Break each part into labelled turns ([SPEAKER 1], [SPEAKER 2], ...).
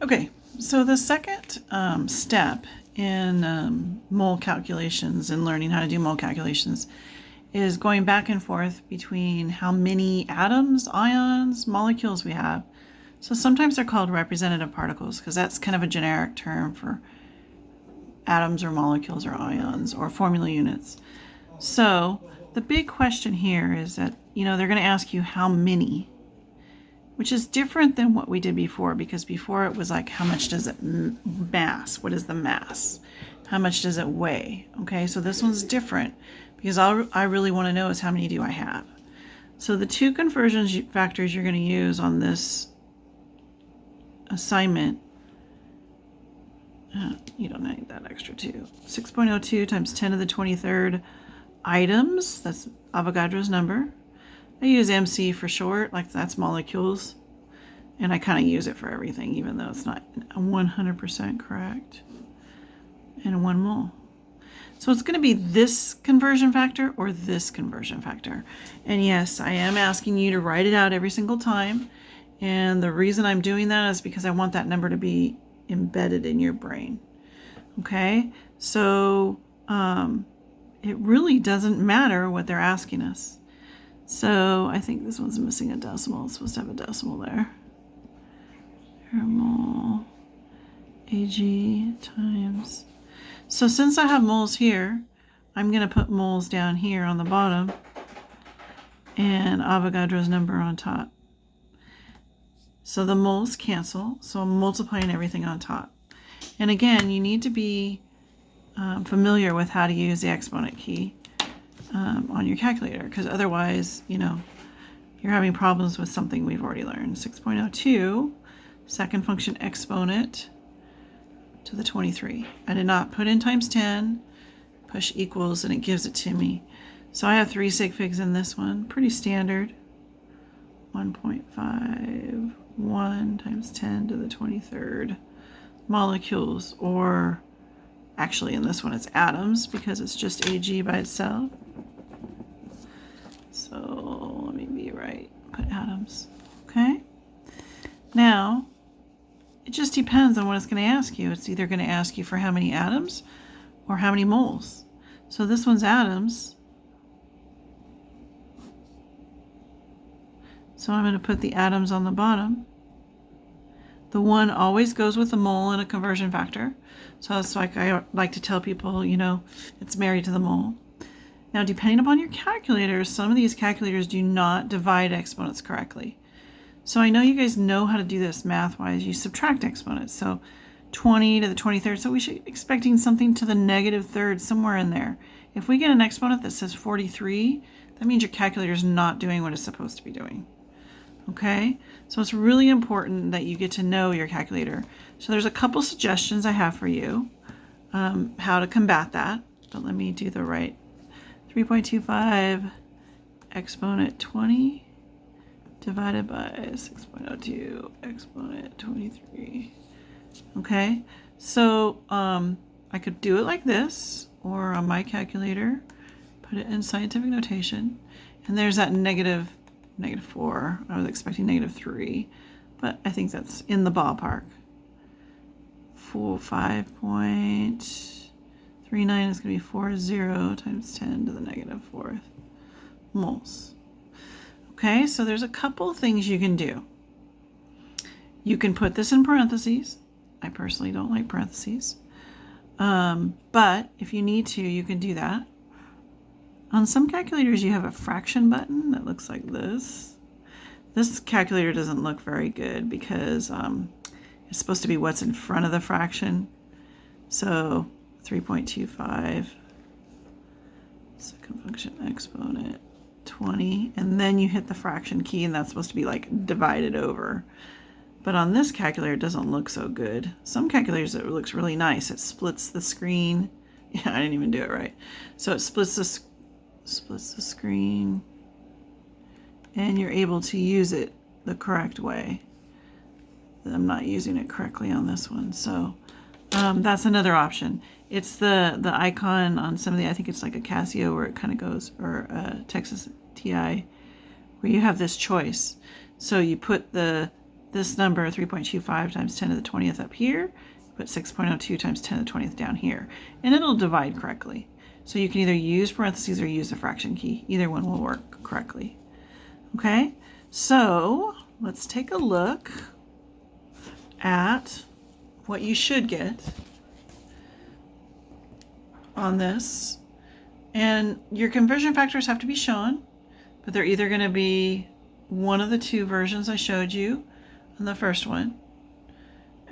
[SPEAKER 1] Okay, so the second step in mole calculations and learning how to do mole calculations is going back and forth between how many atoms, ions, molecules we have. So sometimes they're called representative particles because that's kind of a generic term for atoms or molecules or ions or formula units. So the big question here is that, they're going to ask you how many, which is different than what we did before, because before it was like, how much does it mass? What is the mass? How much does it weigh? Okay, so this one's different because I really want to know is how many do I have? So the two conversion factors you're going to use on this assignment, you don't need that extra 2. 6.02 times 10 to the 23rd items, that's Avogadro's number. I use MC for short, like that's molecules. And I kind of use it for everything, even though it's not 100% correct. And 1 mole. So it's going to be this conversion factor or this conversion factor. And yes, I am asking you to write it out every single time. And the reason I'm doing that is because I want that number to be embedded in your brain. Okay? So it really doesn't matter what they're asking us. So I think this one's missing a decimal. It's supposed to have a decimal there. Mole Ag times. So since I have moles here, I'm going to put moles down here on the bottom and Avogadro's number on top. So the moles cancel, so I'm multiplying everything on top. And again, you need to be familiar with how to use the exponent key on your calculator, because otherwise, you're having problems with something we've already learned. 6.02, second function exponent to the 23. I did not put in times 10, push equals, and it gives it to me. So I have 3 sig figs in this one, pretty standard. 1.51 times 10 to the 23rd molecules, or actually in this one it's atoms because it's just Ag by itself. So let me be right, put atoms. Okay, now it just depends on what it's going to ask you. It's either going to ask you for how many atoms or how many moles. So this one's atoms. So I'm going to put the atoms on the bottom. The 1 always goes with the mole in a conversion factor. So it's like I like to tell people, it's married to the mole. Now, depending upon your calculators, some of these calculators do not divide exponents correctly. So I know you guys know how to do this math-wise. You subtract exponents. So 20 to the 23rd. So we should be expecting something to the negative third, somewhere in there. If we get an exponent that says 43, that means your calculator is not doing what it's supposed to be doing. Okay, so it's really important that you get to know your calculator. So there's a couple suggestions I have for you, how to combat that. But let me do the right. 3.25 exponent 20 divided by 6.02 exponent 23. Okay, so I could do it like this, or on my calculator, put it in scientific notation. And there's that negative 4. I was expecting negative 3, but I think that's in the ballpark. 5.39 is going to be 40 times 10 to the negative 4th moles. Okay, so there's a couple things you can do. You can put this in parentheses. I personally don't like parentheses. But if you need to, you can do that. On some calculators, you have a fraction button that looks like this. This calculator doesn't look very good because it's supposed to be what's in front of the fraction. So 3.25, second function exponent, 20, and then you hit the fraction key, and that's supposed to be like divided over. But on this calculator, it doesn't look so good. Some calculators, it looks really nice. It splits the screen. Yeah, I didn't even do it right. So it splits the screen, and you're able to use it the correct way. I'm not using it correctly on this one, so that's another option. It's the icon on some of the, I think it's like a Casio where it kind of goes, or a Texas TI, where you have this choice. So you put the this number, 3.25 times 10 to the 20th up here, put 6.02 times 10 to the 20th down here, and it'll divide correctly. So you can either use parentheses or use the fraction key. Either one will work correctly. Okay, so let's take a look at what you should get on this. And your conversion factors have to be shown, but they're either going to be one of the two versions I showed you on the first one,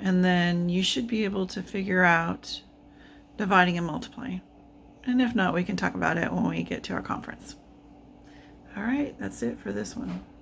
[SPEAKER 1] and then you should be able to figure out dividing and multiplying. And if not, we can talk about it when we get to our conference. All right, that's it for this one.